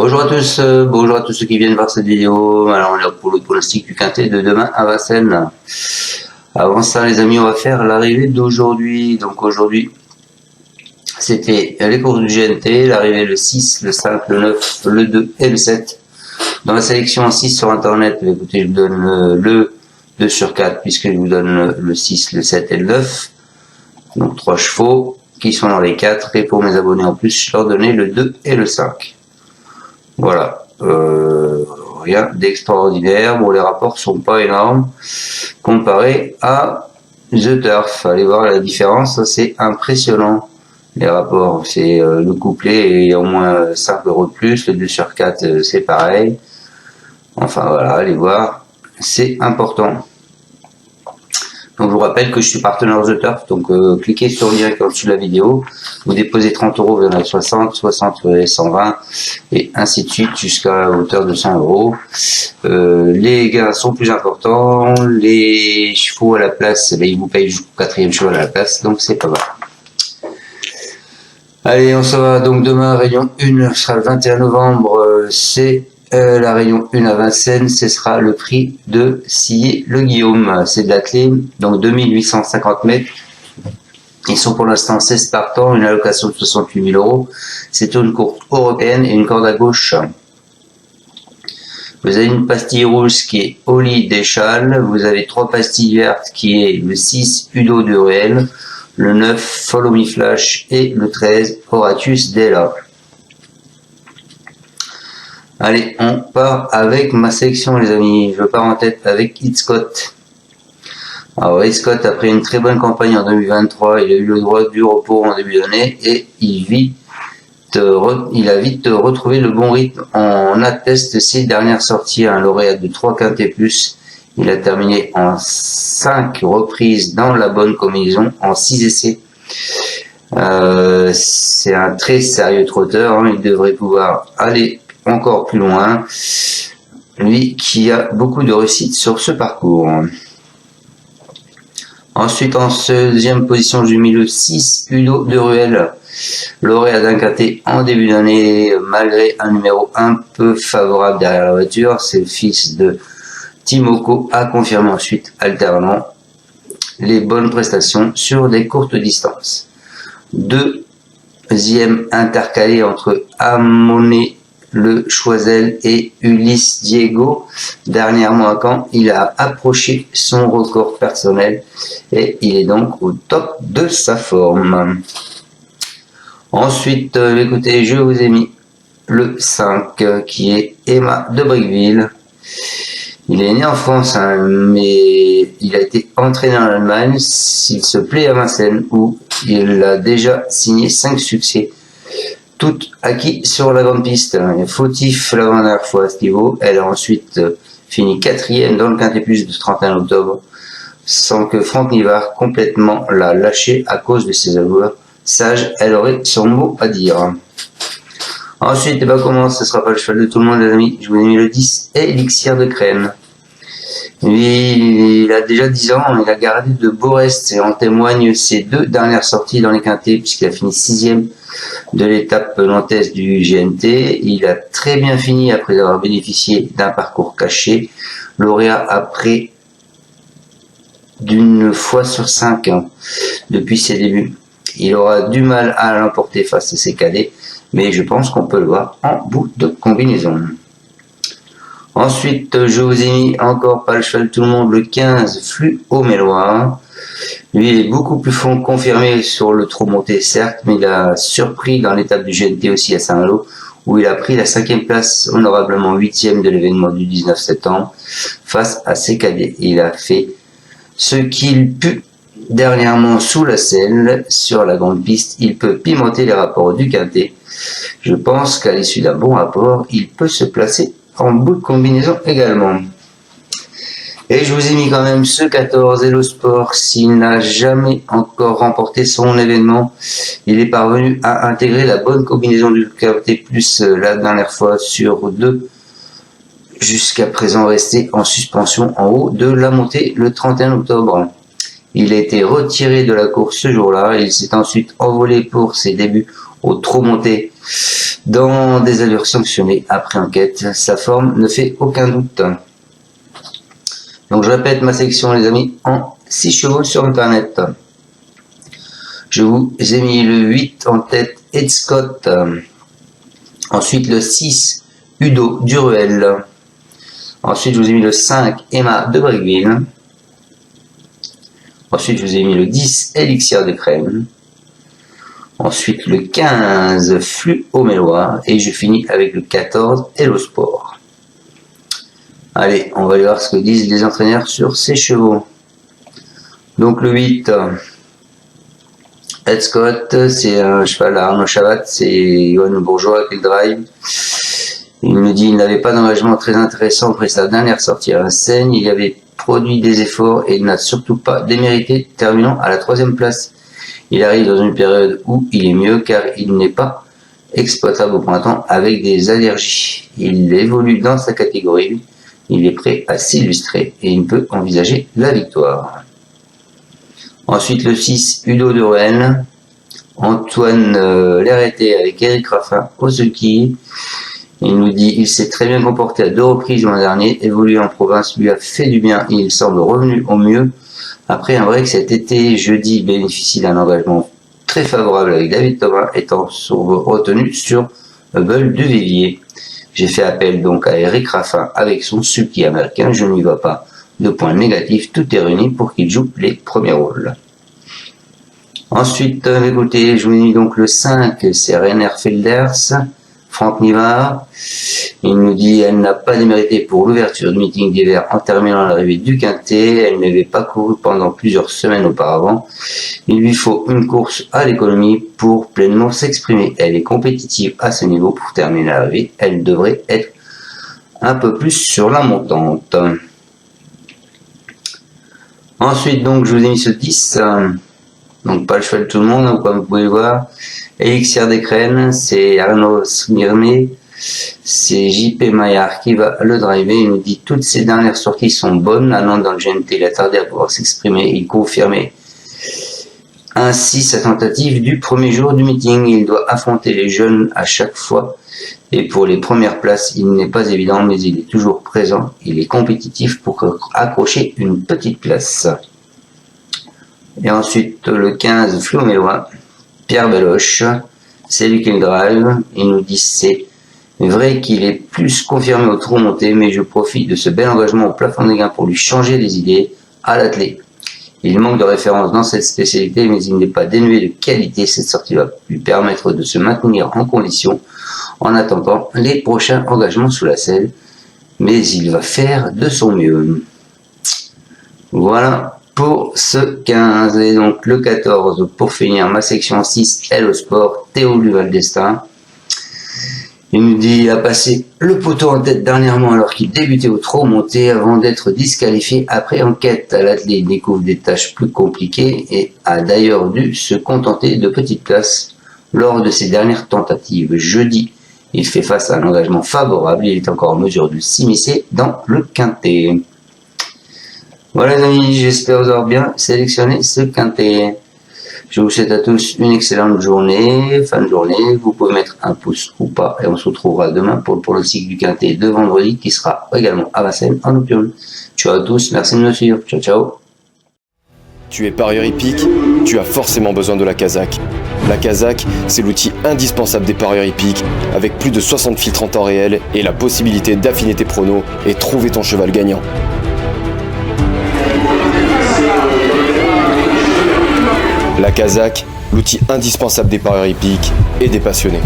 Bonjour à tous ceux qui viennent voir cette vidéo. Alors on est là pour le pronostic du quintet de demain à Vincennes. Avant ça les amis, on va faire l'arrivée d'aujourd'hui. Donc aujourd'hui c'était les courses du GNT, l'arrivée le 6, le 5, le 9, le 2 et le 7. Dans la sélection 6 sur internet, écoutez, je vous donne le 2 sur 4 puisque je vous donne le 6, le 7 et le 9. Donc 3 chevaux qui sont dans les 4, et pour mes abonnés en plus, je leur donnais le 2 et le 5. Voilà, rien d'extraordinaire. Bon, les rapports sont pas énormes comparé à The Turf. Allez voir la différence, c'est impressionnant. Les rapports, c'est le couplet et au moins 5 € de plus, le 2 sur 4 c'est pareil. Enfin voilà, allez voir, c'est important. Donc je vous rappelle que je suis partenaire The Turf, donc cliquez sur le lien en dessous de la vidéo, vous déposez 30 €, vous en avez 60, 60 et 120, et ainsi de suite jusqu'à hauteur de 100 €. Les gains sont plus importants, les chevaux à la place, ils vous payent jusqu'au 4e cheval à la place, donc c'est pas mal. Allez, on s'en va donc demain, réunion 1, ce sera le 21 novembre, c'est la réunion 1 à Vincennes, ce sera le prix de Sillé-le-Guillaume. C'est de la clé, donc 2850 mètres. Ils sont pour l'instant 16 partants, une allocation de 68 000 €. C'est une course européenne et une corde à gauche. Vous avez une pastille rouge qui est Oli Deschal. Vous avez 3 pastilles vertes qui est le 6 Udo de Ruel, le 9 Follow Me Flash et le 13 Horatius Della. Allez, on part avec ma sélection les amis. Je pars en tête avec Hitchcock. Alors Hitchcock, après une très bonne campagne en 2023, il a eu le droit du repos en début d'année et il a vite retrouvé le bon rythme. On atteste ses dernières sorties, un lauréat de 3 quintés plus. Il a terminé en 5 reprises dans la bonne combinaison, en 6 essais. C'est un très sérieux trotteur, hein. Il devrait pouvoir aller encore plus loin, lui qui a beaucoup de réussite sur ce parcours. Ensuite, en deuxième position, j'ai mis le 6 Udo de Ruel, lauréat d'un quintet en début d'année, malgré un numéro un peu favorable derrière la voiture. C'est le fils de Timoko, a confirmé ensuite alternant les bonnes prestations sur des courtes distances. Deuxième intercalé entre Amoné le Choisel et Ulysse Diego. Dernièrement à Caen, il a approché son record personnel et il est donc au top de sa forme. Ensuite, écoutez, je vous ai mis le 5 qui est Emma de Briqueville. Il est né en France, hein, mais il a été entraîné en Allemagne. Il se plaît à Vincennes où il a déjà signé 5 succès. Tout acquis sur la grande piste. Fautif l'avant-dernière fois à ce niveau. Elle a ensuite fini 4e dans le quintet plus de 31 octobre, sans que Franck Nivard complètement l'a lâché à cause de ses allures. Sage, elle aurait son mot à dire. Ensuite, comment ce sera pas le cheval de tout le monde les amis. Je vous ai mis le 10, Élixir de Crème. Lui, il a déjà 10 ans, il a gardé de beaux restes et en témoignent ses 2 dernières sorties dans les quintets puisqu'il a fini 6e de l'étape nantaise du GNT. Il a très bien fini après avoir bénéficié d'un parcours caché, lauréat après d'une fois sur 5 depuis ses débuts. Il aura du mal à l'emporter face à ses cadets, mais je pense qu'on peut le voir en bout de combinaison. Ensuite, je vous ai mis encore pas le cheval de tout le monde, le 15 Fluo Mélois. Lui, il est beaucoup plus confirmé sur le trot monté, certes, mais il a surpris dans l'étape du GNT aussi à Saint-Malo, où il a pris la 5e place, honorablement 8e de l'événement du 19 septembre, face à ses cadets. Il a fait ce qu'il put dernièrement sous la selle, sur la grande piste. Il peut pimenter les rapports du quintet. Je pense qu'à l'issue d'un bon rapport, il peut se placer en bout de combinaison également. Et je vous ai mis quand même ce 14 Hello Sport. S'il n'a jamais encore remporté son événement, il est parvenu à intégrer la bonne combinaison du quintet plus la dernière fois sur 2, jusqu'à présent resté en suspension en haut de la montée le 31 octobre. Il a été retiré de la course ce jour-là et il s'est ensuite envolé pour ses débuts au trot monté dans des allures sanctionnées après enquête. Sa forme ne fait aucun doute. Donc je répète ma sélection les amis en 6 chevaux sur internet. Je vous ai mis le 8 en tête Ed Scott. Ensuite le 6 Udo Duruel. Ensuite je vous ai mis le 5 Emma de Bregueville. Ensuite je vous ai mis le 10 Elixir de Crème. Ensuite le 15 Flux au Mélois. Et je finis avec le 14 Hello Sport. Allez, on va aller voir ce que disent les entraîneurs sur ces chevaux. Donc le 8, Ed Scott, c'est un cheval à Arnaud Chavat, c'est Johan Bourgeois qui le drive. Il me dit qu'il n'avait pas d'engagement très intéressant après sa dernière sortie à Vincennes. Il avait produit des efforts et il n'a surtout pas démérité, terminant à la 3e place. Il arrive dans une période où il est mieux car il n'est pas exploitable au printemps avec des allergies. Il évolue dans sa catégorie. Il est prêt à s'illustrer et il peut envisager la victoire. Ensuite le 6, Udo Duruel, Antoine Lerreté avec Eric Raffin au sulky. Il nous dit il s'est très bien comporté à 2 reprises l'an dernier, évolué en province lui a fait du bien et il semble revenu au mieux. Après un break cet été, jeudi, il bénéficie d'un engagement très favorable avec David Thomas étant retenu sur Hubble du Vivier. J'ai fait appel donc à Eric Raffin avec son sulky américain, je n'y vois pas de points négatifs, tout est réuni pour qu'il joue les premiers rôles. Ensuite, écoutez, je vous dis donc le 5, c'est Rainer Felders, Franck Nivard. Il nous dit elle n'a pas démérité pour l'ouverture du meeting d'hiver en terminant l'arrivée du Quintet. Elle n'avait pas couru pendant plusieurs semaines auparavant. Il lui faut une course à l'économie pour pleinement s'exprimer. Elle est compétitive à ce niveau pour terminer l'arrivée. Elle devrait être un peu plus sur la montante. Ensuite, donc, je vous ai mis ce 10. Donc, pas le cheval de tout le monde, comme vous pouvez le voir. Elixir des Crènes, c'est Arnaud Smirné. C'est JP Maillard qui va le driver. Il nous dit toutes ces dernières sorties sont bonnes. Allant dans le GNT, il a tardé à pouvoir s'exprimer. Il confirmait ainsi sa tentative du premier jour du meeting. Il doit affronter les jeunes à chaque fois. Et pour les premières places, il n'est pas évident, mais il est toujours présent. Il est compétitif pour accrocher une petite place. Et ensuite, le 15, Flux au Mélois, Pierre Beloche. C'est lui qui le drive. Il nous dit c'est vrai qu'il est plus confirmé au trot monté, mais je profite de ce bel engagement au plafond des gains pour lui changer les idées à l'attelé. Il manque de référence dans cette spécialité, mais il n'est pas dénué de qualité. Cette sortie va lui permettre de se maintenir en condition en attendant les prochains engagements sous la selle, mais il va faire de son mieux. Voilà pour ce 15. Et donc le 14, pour finir ma section 6, Hello Sport, Théo Duval d'Estaing. Il nous dit il a passé le poteau en tête dernièrement alors qu'il débutait au trot monté avant d'être disqualifié après enquête. À l'attelé, il découvre des tâches plus compliquées et a d'ailleurs dû se contenter de petites places lors de ses dernières tentatives. Jeudi, il fait face à un engagement favorable. Il est encore en mesure de s'immiscer dans le quintet. Voilà les amis, j'espère vous avoir bien sélectionné ce quintet. Je vous souhaite à tous une excellente journée, fin de journée. Vous pouvez mettre un pouce ou pas et on se retrouvera demain pour le pronostic du quintet de vendredi qui sera également à Vincennes en nocturne. Ciao à tous, merci de me suivre. Ciao ciao. Tu es parieur hippique, tu as forcément besoin de la Kazakh. La Kazakh, c'est l'outil indispensable des parieurs hippiques, avec plus de 60 filtres en temps réel et la possibilité d'affiner tes pronos et trouver ton cheval gagnant. La Kazakh, l'outil indispensable des parieurs hippiques et des passionnés.